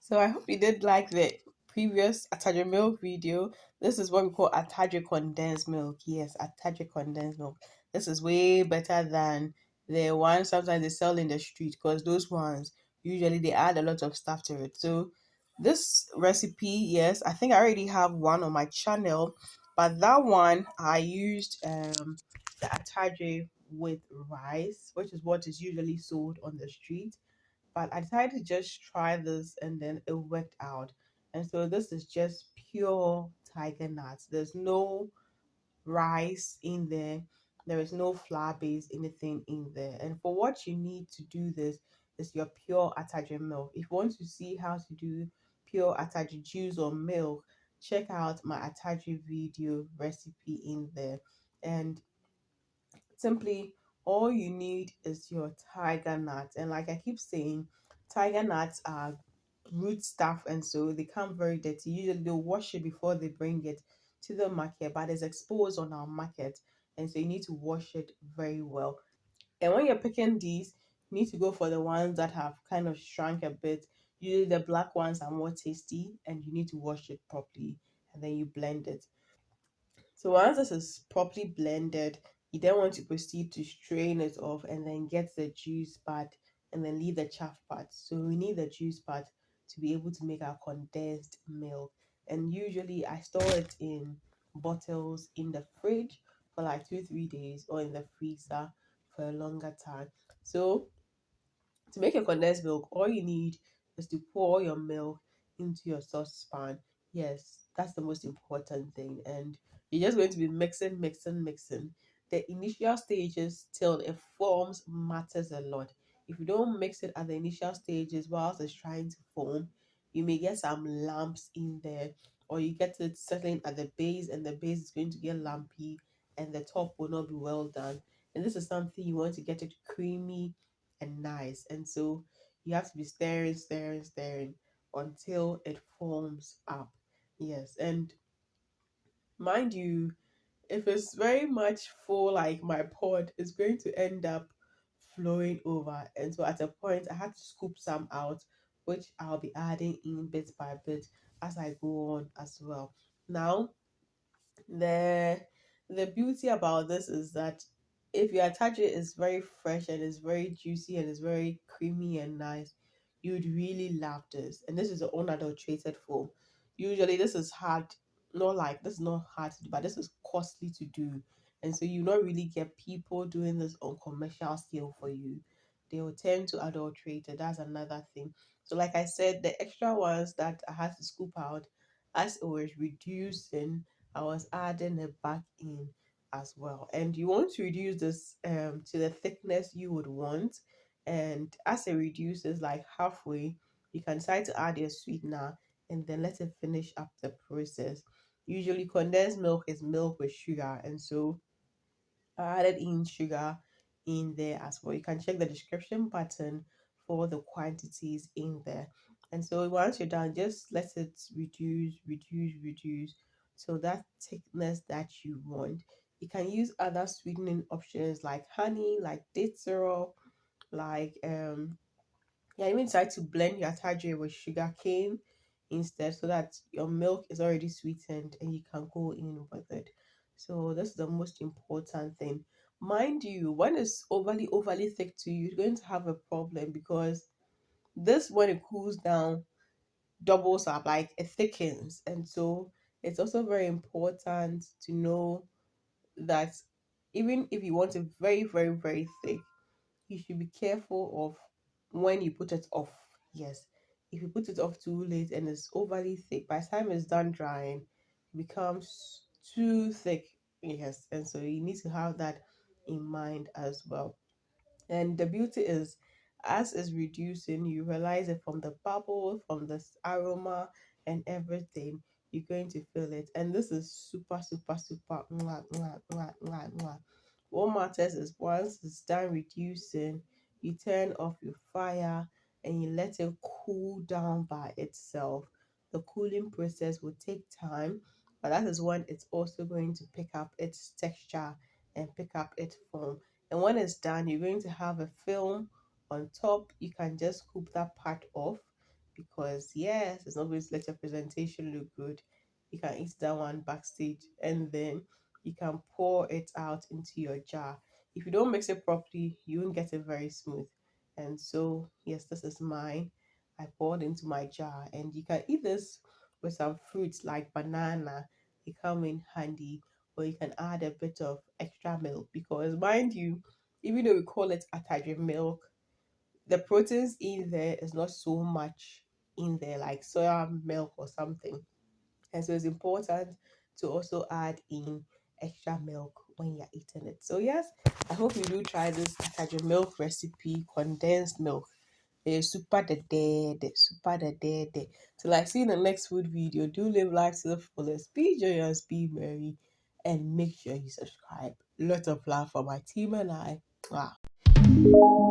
So I hope you did like the previous Atadwe milk video. This is what we call Atadwe condensed milk. Yes, Atadwe condensed milk. This is way better than the ones sometimes they sell in the street because those ones usually they add a lot of stuff to it. So this recipe, yes, I think I already have one on my channel, but that one I used the Atadwe with rice, which is what is usually sold on the street, but I decided to just try this and then it worked out. And so this is just pure tiger nuts. There's no rice in there. There is no flour based anything in there. And for what you need to do this is your pure Atadwe milk. If you want to see how to do pure Atadwe juice or milk, check out my Atadwe video recipe in there. And simply all you need is your tiger nuts. And like I keep saying, tiger nuts are root stuff, and so they come very dirty. Usually they'll wash it before they bring it to the market, but it's exposed on our market, and so you need to wash it very well. And when you're picking these, you need to go for the ones that have kind of shrunk a bit. Usually the black ones are more tasty, and you need to wash it properly, and then you blend it. So once this is properly blended, you then want to proceed to strain it off and then get the juice part and then leave the chaff part. So we need the juice part to be able to make our condensed milk. And usually I store it in bottles in the fridge for like 2 3 days or in the freezer for a longer time. So to make a condensed milk, all you need is to pour your milk into your saucepan. Yes, that's the most important thing. And you're just going to be mixing, mixing, mixing. The initial stages till it forms matters a lot. If you don't mix it at the initial stages whilst it's trying to form, you may get some lumps in there, or you get it settling at the base, and the base is going to get lumpy, and the top will not be well done. And this is something you want to get it creamy and nice. And so you have to be stirring, stirring, stirring until it forms up. Yes. And mind you, if it's very much full like my pot, it's going to end up flowing over. And so at a point, I had to scoop some out, which I'll be adding in bit by bit as I go on as well. Now, the the beauty about this is that if your attach it is very fresh and is very juicy and is very creamy and nice, you'd really love this. And this is the unadulterated form. Usually this is hard, not like this is not hard to do, but this is costly to do. And so you not really get people doing this on commercial scale for you. They will tend to adulterate it. That's another thing. So like I said, the extra ones that I had to scoop out as it was reducing, I was adding it back in as well. And you want to reduce this to the thickness you would want. And as it reduces like halfway, you can decide to add your sweetener and then let it finish up the process. Usually condensed milk is milk with sugar, and so I added in sugar in there as well. You can check the description button for the quantities in there. And so once you're done, just let it reduce, reduce, reduce. So that thickness that you want. You can use other sweetening options like honey, like date syrup, like yeah, even try to blend your tajiri with sugar cane instead so that your milk is already sweetened and you can go in with it. So that's the most important thing. Mind you, when it's overly thick to you, you're going to have a problem because this when it cools down doubles up, like it thickens. And so it's also very important to know that even if you want it very, very, very thick, you should be careful of when you put it off. Yes. If you put it off too late and it's overly thick, by the time it's done drying, it becomes too thick. Yes. And so you need to have that in mind as well. And the beauty is, as it's reducing, you realize it from the bubble, from the aroma, and everything. You're going to feel it. And this is super, super, super. Mwah, mwah, mwah, mwah, mwah. What matters is once it's done reducing, you turn off your fire and you let it cool down by itself. The cooling process will take time, but that is when it's also going to pick up its texture and pick up its form. And when it's done, you're going to have a film on top. You can just scoop that part off because yes, it's not going to let your presentation look good. You can eat that one backstage, and then you can pour it out into your jar. If you don't mix it properly, you won't get it very smooth. And so, yes, this is mine. I poured into my jar, and you can eat this with some fruits like banana. They come in handy, or you can add a bit of extra milk because, mind you, even though we call it Atadwe milk, the proteins in there is not so much in there like soya milk or something. And so it's important to also add in extra milk when you're eating it. So yes, I hope you do try this Atadwe milk recipe, condensed milk. It's super the dead. Till I see you in the next food video, do live life to the fullest. Be joyous, be merry, and make sure you subscribe. Lot of love for my team and I. Wow.